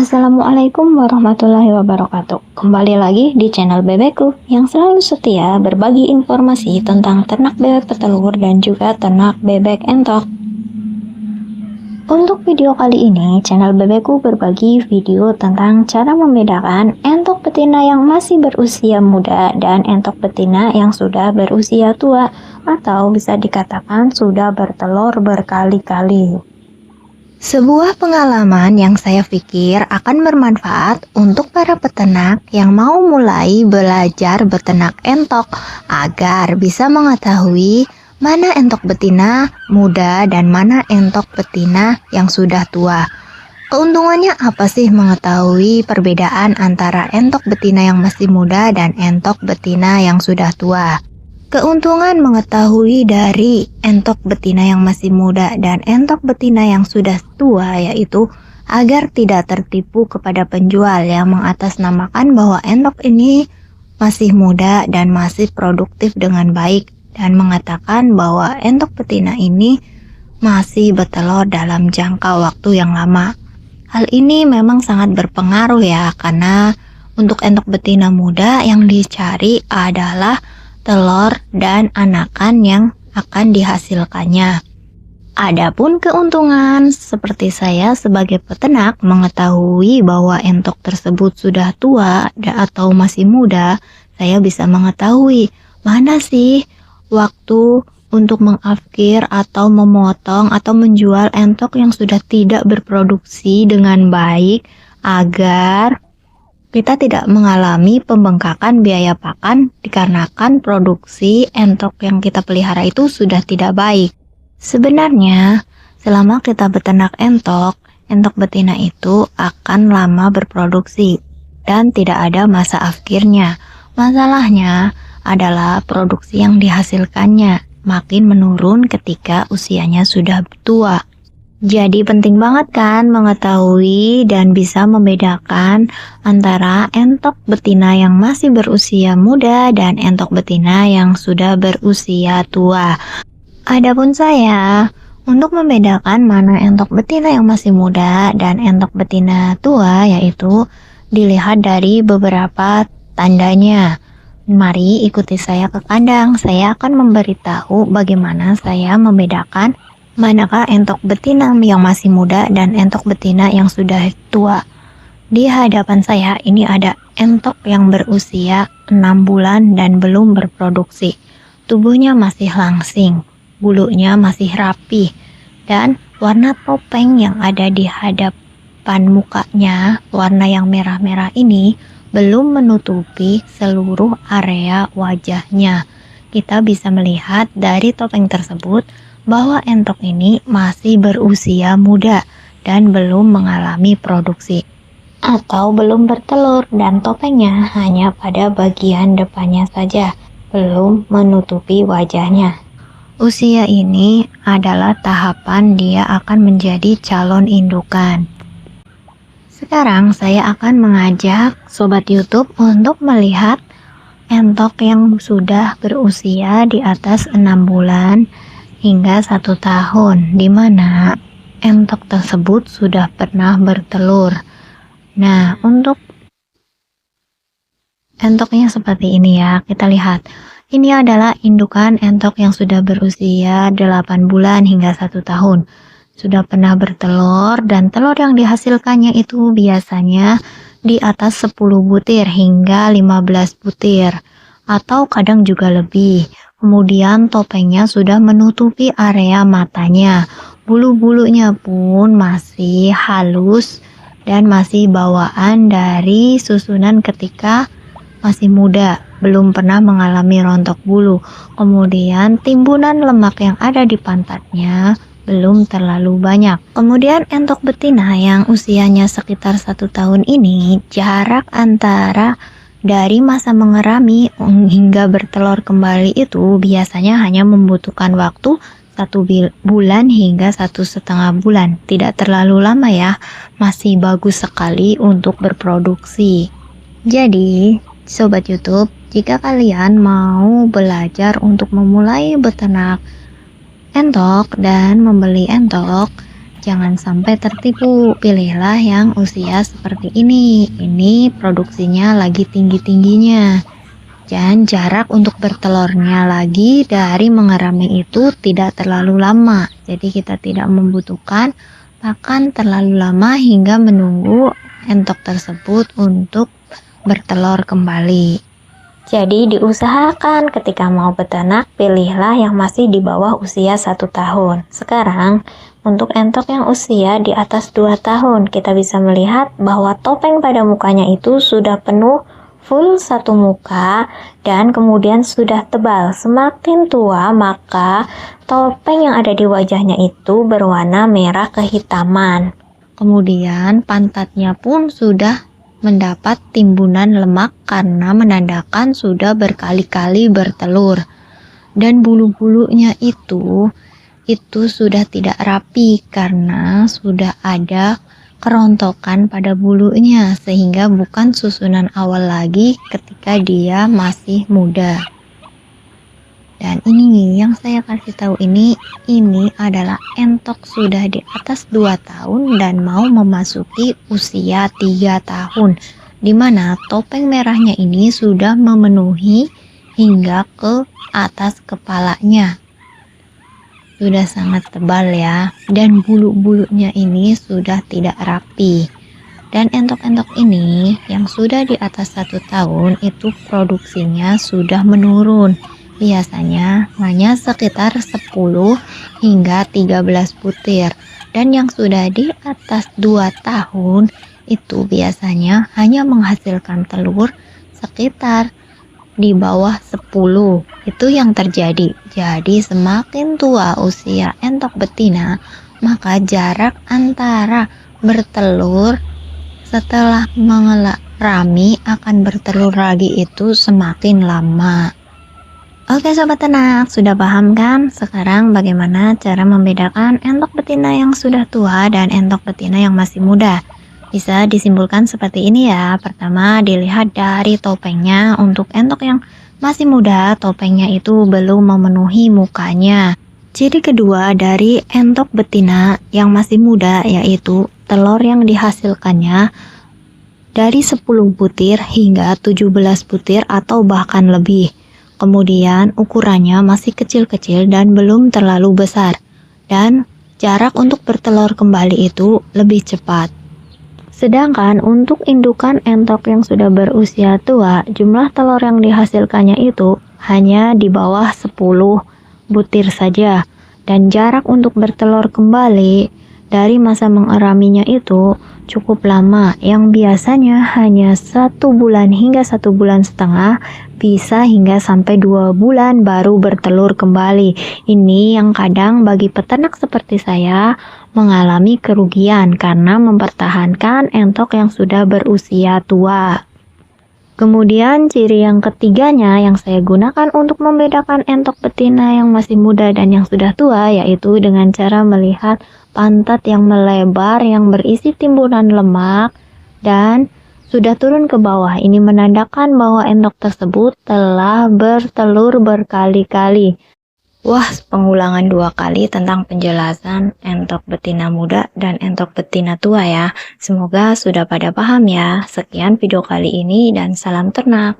Assalamualaikum warahmatullahi wabarakatuh. Kembali lagi di channel Bebekku yang selalu setia berbagi informasi tentang ternak bebek petelur dan juga ternak bebek entok. Untuk video kali ini, channel Bebekku berbagi video tentang cara membedakan entok betina yang masih berusia muda dan entok betina yang sudah berusia tua atau bisa dikatakan sudah bertelur berkali-kali. Sebuah pengalaman yang saya pikir akan bermanfaat untuk para peternak yang mau mulai belajar beternak entok agar bisa mengetahui mana entok betina muda dan mana entok betina yang sudah tua. Keuntungannya apa sih mengetahui perbedaan antara entok betina yang masih muda dan entok betina yang sudah tua? Keuntungan mengetahui dari entok betina yang masih muda dan entok betina yang sudah tua yaitu agar tidak tertipu kepada penjual yang mengatasnamakan bahwa entok ini masih muda dan masih produktif dengan baik dan mengatakan bahwa entok betina ini masih bertelur dalam jangka waktu yang lama. Hal ini memang sangat berpengaruh ya, karena untuk entok betina muda yang dicari adalah telur dan anakan yang akan dihasilkannya. Adapun keuntungan, seperti saya sebagai peternak mengetahui bahwa entok tersebut sudah tua atau masih muda, saya bisa mengetahui mana sih waktu untuk mengafkir atau memotong atau menjual entok yang sudah tidak berproduksi dengan baik agar kita tidak mengalami pembengkakan biaya pakan dikarenakan produksi entok yang kita pelihara itu sudah tidak baik. Sebenarnya, selama kita beternak entok betina itu akan lama berproduksi dan tidak ada masa afkirnya. Masalahnya adalah produksi yang dihasilkannya makin menurun ketika usianya sudah tua. Jadi penting banget kan mengetahui dan bisa membedakan antara entok betina yang masih berusia muda dan entok betina yang sudah berusia tua. Adapun saya, untuk membedakan mana entok betina yang masih muda dan entok betina tua yaitu dilihat dari beberapa tandanya. Mari ikuti saya ke kandang, saya akan memberitahu bagaimana saya membedakan manakah entok betina yang masih muda dan entok betina yang sudah tua. Di hadapan saya ini ada entok yang berusia 6 bulan dan belum berproduksi. Tubuhnya masih langsing, bulunya masih rapi, dan warna topeng yang ada di hadapan mukanya, warna yang merah-merah ini belum menutupi seluruh area wajahnya. Kita bisa melihat dari topeng tersebut bahwa entok ini masih berusia muda dan belum mengalami produksi atau belum bertelur, dan topengnya hanya pada bagian depannya saja, belum menutupi wajahnya. Usia ini adalah tahapan dia akan menjadi calon indukan. Sekarang saya akan mengajak sobat YouTube untuk melihat entok yang sudah berusia di atas 6 bulan hingga 1 tahun, di mana entok tersebut sudah pernah bertelur. Nah, untuk entoknya seperti ini ya, kita lihat. Ini adalah indukan entok yang sudah berusia 8 bulan hingga 1 tahun. Sudah pernah bertelur dan telur yang dihasilkannya itu biasanya di atas 10 butir hingga 15 butir atau kadang juga lebih. Kemudian topengnya sudah menutupi area matanya. Bulu-bulunya pun masih halus dan masih bawaan dari susunan ketika masih muda, belum pernah mengalami rontok bulu. Kemudian timbunan lemak yang ada di pantatnya belum terlalu banyak. Kemudian entok betina yang usianya sekitar 1 tahun ini, jarak antara dari masa mengerami hingga bertelur kembali itu biasanya hanya membutuhkan waktu 1 bulan hingga 1,5 bulan. Tidak terlalu lama ya, masih bagus sekali untuk berproduksi. Jadi, sobat YouTube, jika kalian mau belajar untuk memulai beternak entok dan membeli entok, jangan sampai tertipu. Pilihlah yang usia seperti ini. Ini produksinya lagi tinggi-tingginya. Dan jarak untuk bertelurnya lagi dari mengerami itu tidak terlalu lama. Jadi kita tidak membutuhkan pakan terlalu lama hingga menunggu entok tersebut untuk bertelur kembali. Jadi diusahakan ketika mau beternak, pilihlah yang masih di bawah usia 1 tahun. Sekarang, untuk entok yang usia di atas 2 tahun, kita bisa melihat bahwa topeng pada mukanya itu sudah penuh full satu muka dan kemudian sudah tebal. Semakin tua, maka topeng yang ada di wajahnya itu berwarna merah kehitaman. Kemudian pantatnya pun sudah mendapat timbunan lemak karena menandakan sudah berkali-kali bertelur, dan bulu-bulunya itu sudah tidak rapi karena sudah ada kerontokan pada bulunya, sehingga bukan susunan awal lagi ketika dia masih muda. Dan ini yang saya kasih tahu ini adalah entok sudah di atas 2 tahun dan mau memasuki usia 3 tahun, dimana topeng merahnya ini sudah memenuhi hingga ke atas kepalanya. Sudah sangat tebal ya, dan bulu-bulunya ini sudah tidak rapi. Dan entok-entok ini yang sudah di atas 1 tahun itu produksinya sudah menurun. Biasanya hanya sekitar 10 hingga 13 butir. Dan yang sudah di atas 2 tahun itu biasanya hanya menghasilkan telur sekitar di bawah 10. Itu yang terjadi. Jadi semakin tua usia entok betina, maka jarak antara bertelur setelah mengerami akan bertelur lagi itu semakin lama. Oke sobat ternak, sudah paham kan? Sekarang bagaimana cara membedakan entok betina yang sudah tua dan entok betina yang masih muda? Bisa disimpulkan seperti ini ya. Pertama, dilihat dari topengnya. Untuk entok yang masih muda, topengnya itu belum memenuhi mukanya. Ciri kedua dari entok betina yang masih muda yaitu telur yang dihasilkannya dari 10 butir hingga 17 butir atau bahkan lebih. Kemudian ukurannya masih kecil-kecil dan belum terlalu besar. Dan jarak untuk bertelur kembali itu lebih cepat. Sedangkan untuk indukan entok yang sudah berusia tua, jumlah telur yang dihasilkannya itu hanya di bawah 10 butir saja. Dan jarak untuk bertelur kembali dari masa mengeraminya itu cukup lama, yang biasanya hanya 1 bulan hingga 1,5 bulan, bisa hingga sampai 2 bulan baru bertelur kembali. Ini yang kadang bagi peternak seperti saya mengalami kerugian karena mempertahankan entok yang sudah berusia tua. Kemudian ciri yang ketiganya yang saya gunakan untuk membedakan entok betina yang masih muda dan yang sudah tua yaitu dengan cara melihat pantat yang melebar yang berisi timbunan lemak dan sudah turun ke bawah. Ini menandakan bahwa entok tersebut telah bertelur berkali-kali. Wah, pengulangan 2 kali tentang penjelasan entok betina muda dan entok betina tua ya. Semoga sudah pada paham ya. Sekian video kali ini dan salam ternak.